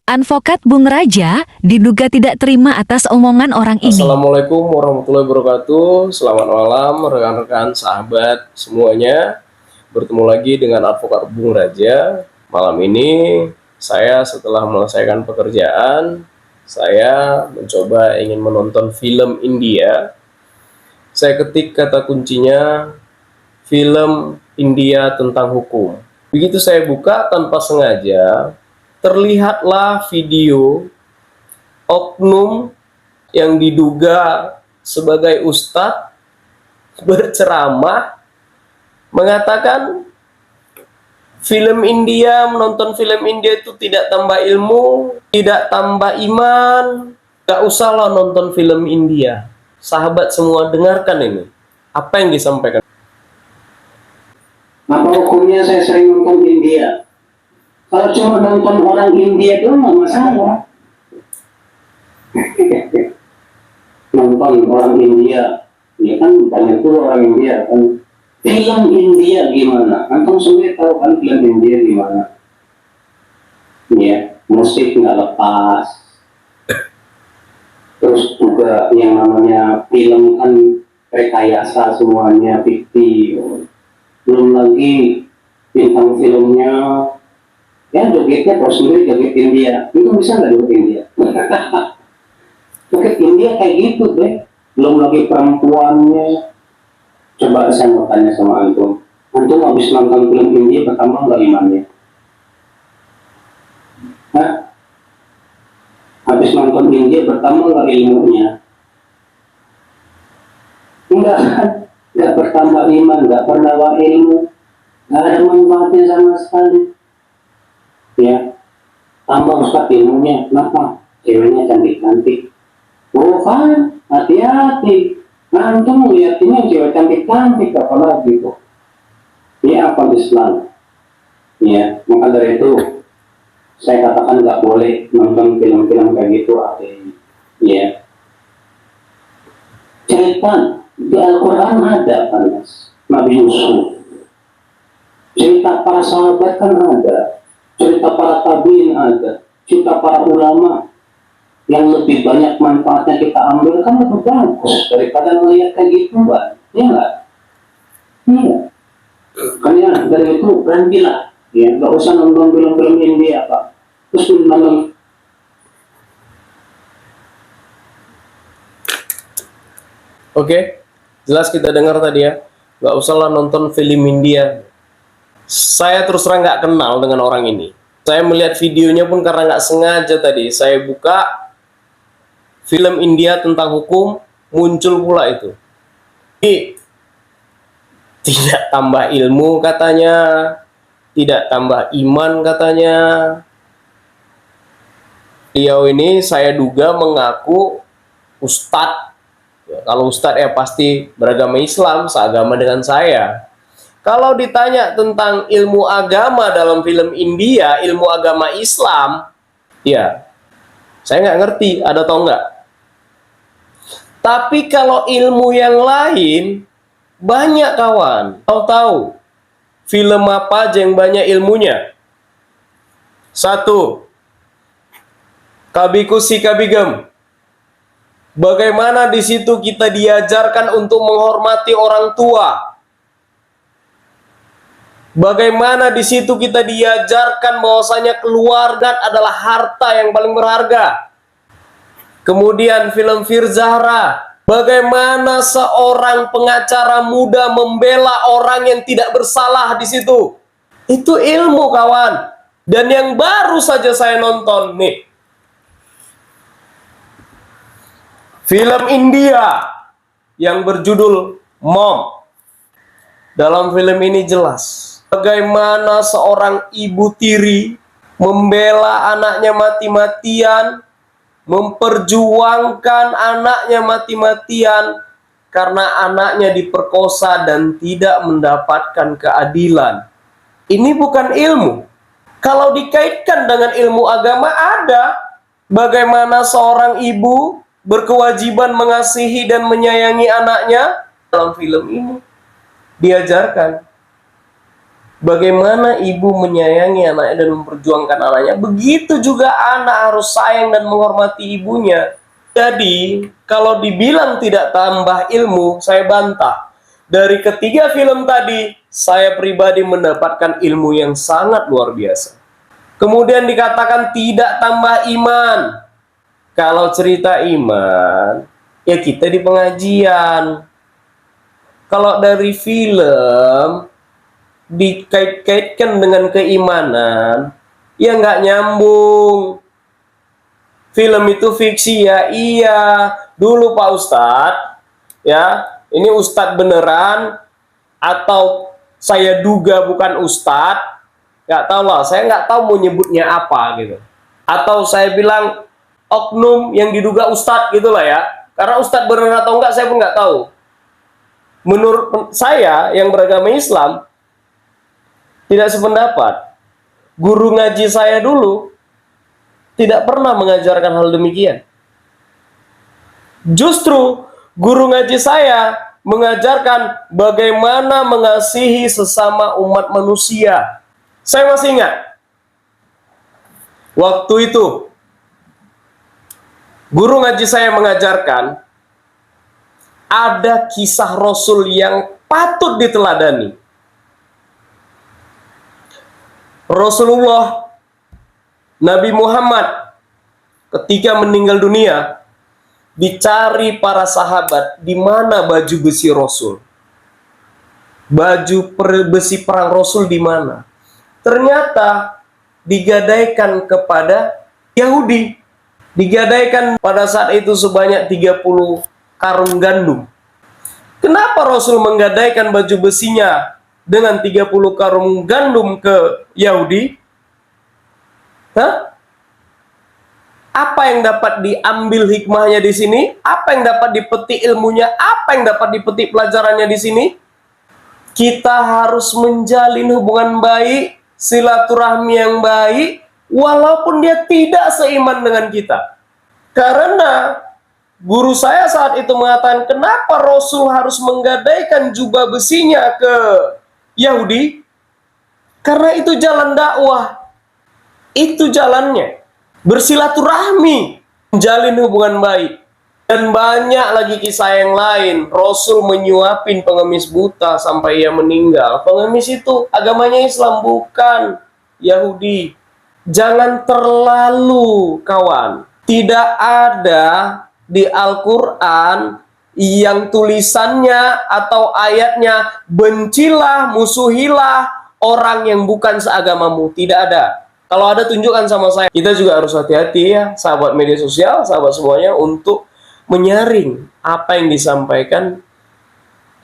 Advokat Bung Raja diduga tidak terima atas omongan orang ini. Assalamualaikum warahmatullahi wabarakatuh. Selamat malam rekan-rekan sahabat semuanya. Bertemu lagi dengan Advokat Bung Raja. Malam ini saya setelah menyelesaikan pekerjaan, saya mencoba ingin menonton film India. Saya ketik kata kuncinya film India tentang hukum. Begitu saya buka tanpa sengaja, terlihatlah video oknum yang diduga sebagai ustadz berceramah mengatakan menonton film India itu tidak tambah ilmu, tidak tambah iman, gak usahlah nonton film India. Sahabat semua, dengarkan ini apa yang disampaikan. Apa hukumnya saya sering nonton India? Kalau cuma nonton orang India itu nggak masalah. Nonton orang India, ya kan banyak tuh orang India kan. Film India gimana? Antum sendiri tahu kan film India gimana? Ya, musik nggak lepas. Terus juga yang namanya film kan rekayasa semuanya fiktif. Belum lagi bintang filmnya, ya jogetnya kalau sendiri joget India, itu bisa nggak joget India? Joget India kayak gitu deh. Belum lagi perempuannya. Coba saya mau tanya sama antum habis nonton film India bertambah nggak imannya? Hah? Habis nonton India bertambah nggak ilmunya? Enggak kan? Nggak bertambah iman, nggak bernambah ilmu, nggak ada manfaatnya sama sekali. Ya, tambah Ustaz ilmunya, kenapa? Ceweknya cantik-cantik. Oh kan, hati-hati. Nah, antum melihatnya cewek cantik-cantik, apalagi itu. Ini apa Islam? Ya, maka dari itu saya katakan nggak boleh nonton film-film kayak gitu. Ya, cerita di Al-Quran ada kan, Nabi Yusuf. Cerita para sahabat kan ada, cerita para tabiin ada, cerita para ulama yang lebih banyak manfaatnya kita ambil kan lebih bagus daripada melihat kayak gitu, Mbak. Iya nggak? Iya. Karena dari itu berhentilah, ya nggak usah nonton film-film India Pak. Terus nonton. Oke, jelas kita dengar tadi ya, nggak usahlah nonton film India. Saya terus terang nggak kenal dengan orang ini. Saya melihat videonya pun karena nggak sengaja tadi. Saya buka film India tentang hukum, muncul pula itu. Ini tidak tambah ilmu katanya, tidak tambah iman katanya. Beliau ini saya duga mengaku ustadz. Ya, kalau ustadz ya pasti beragama Islam, seagama dengan saya. Kalau ditanya tentang ilmu agama dalam film India, ilmu agama Islam, ya saya nggak ngerti ada atau enggak. Tapi kalau ilmu yang lain, banyak kawan. Tahu film apa aja yang banyak ilmunya? Satu, Kabiku Si Kabigem. Bagaimana di situ kita diajarkan untuk menghormati orang tua. Bagaimana di situ kita diajarkan bahwasanya keluarga adalah harta yang paling berharga. Kemudian film Firzahra, bagaimana seorang pengacara muda membela orang yang tidak bersalah di situ. Itu ilmu kawan. Dan yang baru saja saya nonton nih, film India yang berjudul Mom. Dalam film ini jelas bagaimana seorang ibu tiri membela anaknya mati-matian, memperjuangkan anaknya mati-matian karena anaknya diperkosa dan tidak mendapatkan keadilan. Ini bukan ilmu. Kalau dikaitkan dengan ilmu agama ada. Bagaimana seorang ibu berkewajiban mengasihi dan menyayangi anaknya dalam film ini diajarkan. Bagaimana ibu menyayangi anaknya dan memperjuangkan anaknya, begitu juga anak harus sayang dan menghormati ibunya. Jadi, kalau dibilang tidak tambah ilmu, saya bantah. Dari ketiga film tadi, saya pribadi mendapatkan ilmu yang sangat luar biasa. Kemudian dikatakan tidak tambah iman. Kalau cerita iman, ya kita di pengajian. Kalau dari film, dikait-kaitkan dengan keimanan, ya nggak nyambung. Film itu fiksi ya, iya. Dulu Pak Ustadz, ya, ini Ustadz beneran, atau saya duga bukan Ustadz, nggak tahu lah, saya nggak tahu mau nyebutnya apa gitu. Atau saya bilang oknum yang diduga Ustadz gitulah ya, karena Ustadz beneran atau enggak saya pun nggak tahu. Menurut saya yang beragama Islam, tidak sependapat. Guru ngaji saya dulu tidak pernah mengajarkan hal demikian. Justru guru ngaji saya mengajarkan bagaimana mengasihi sesama umat manusia. Saya masih ingat waktu itu guru ngaji saya mengajarkan ada kisah Rasul yang patut diteladani. Rasulullah Nabi Muhammad ketika meninggal dunia, dicari para sahabat di mana baju besi Rasul. Baju besi perang Rasul di mana? Ternyata digadaikan kepada Yahudi. Digadaikan pada saat itu sebanyak 30 karung gandum. Kenapa Rasul menggadaikan baju besinya dengan 30 karung gandum ke Yahudi? Hah? Apa yang dapat diambil hikmahnya di sini? Apa yang dapat dipetik ilmunya? Apa yang dapat dipetik pelajarannya di sini? Kita harus menjalin hubungan baik, silaturahmi yang baik, walaupun dia tidak seiman dengan kita. Karena guru saya saat itu mengatakan, kenapa Rasul harus menggadaikan jubah besinya ke Yahudi? Karena itu jalan dakwah. Itu jalannya. Bersilaturahmi, menjalin hubungan baik. Dan banyak lagi kisah yang lain. Rasul menyuapin pengemis buta sampai ia meninggal. Pengemis itu agamanya Islam, bukan Yahudi. Jangan terlalu, kawan. Tidak ada di Al-Quran yang tulisannya atau ayatnya bencilah, musuhilah orang yang bukan seagamamu. Tidak ada. Kalau ada, tunjukkan sama saya. Kita juga harus hati-hati ya, sahabat media sosial, sahabat semuanya, untuk menyaring apa yang disampaikan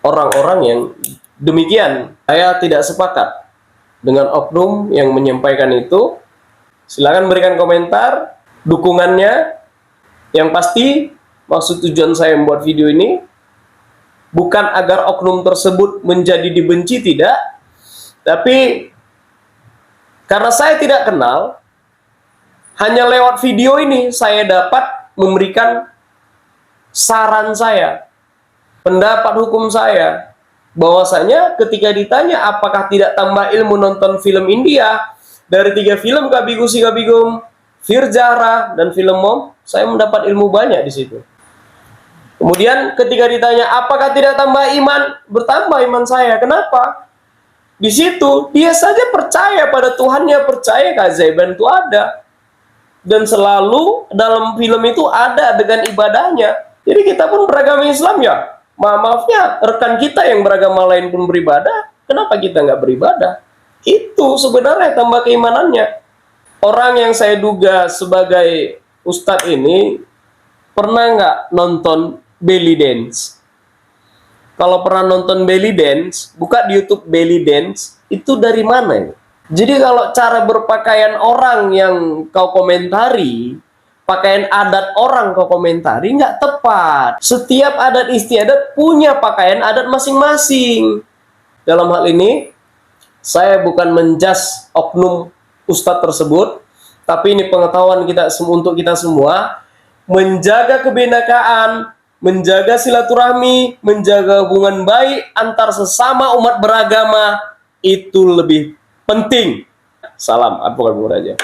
orang-orang yang demikian. Saya tidak sepakat dengan oknum yang menyampaikan itu. Silakan berikan komentar dukungannya. Yang pasti maksud tujuan saya membuat video ini bukan agar oknum tersebut menjadi dibenci, tidak, tapi karena saya tidak kenal, hanya lewat video ini saya dapat memberikan saran saya, pendapat hukum saya, bahwasanya ketika ditanya apakah tidak tambah ilmu nonton film India, dari 3 film Kabigu Si Kabigum, Firjara, dan film Mom, saya mendapat ilmu banyak di situ. Kemudian ketika ditanya apakah tidak tambah iman, bertambah iman saya. Kenapa? Di situ dia saja percaya pada Tuhannya, percaya keajaiban itu ada, dan selalu dalam film itu ada adegan ibadahnya. Jadi kita pun beragama Islam ya, maafnya rekan kita yang beragama lain pun beribadah, kenapa kita nggak beribadah? Itu sebenarnya tambah keimanannya. Orang yang saya duga sebagai ustadz ini pernah nggak nonton belly dance? Kalau pernah nonton belly dance, buka di YouTube belly dance, itu dari mana ya? Jadi kalau cara berpakaian orang yang kau komentari, pakaian adat orang kau komentari, nggak tepat. Setiap adat istiadat punya pakaian adat masing-masing. Dalam hal ini, saya bukan menjas oknum ustadz tersebut, tapi ini pengetahuan kita untuk kita semua, menjaga kebinekaan, menjaga silaturahmi, menjaga hubungan baik antar sesama umat beragama, itu lebih penting. Salam advokat Bung Raja.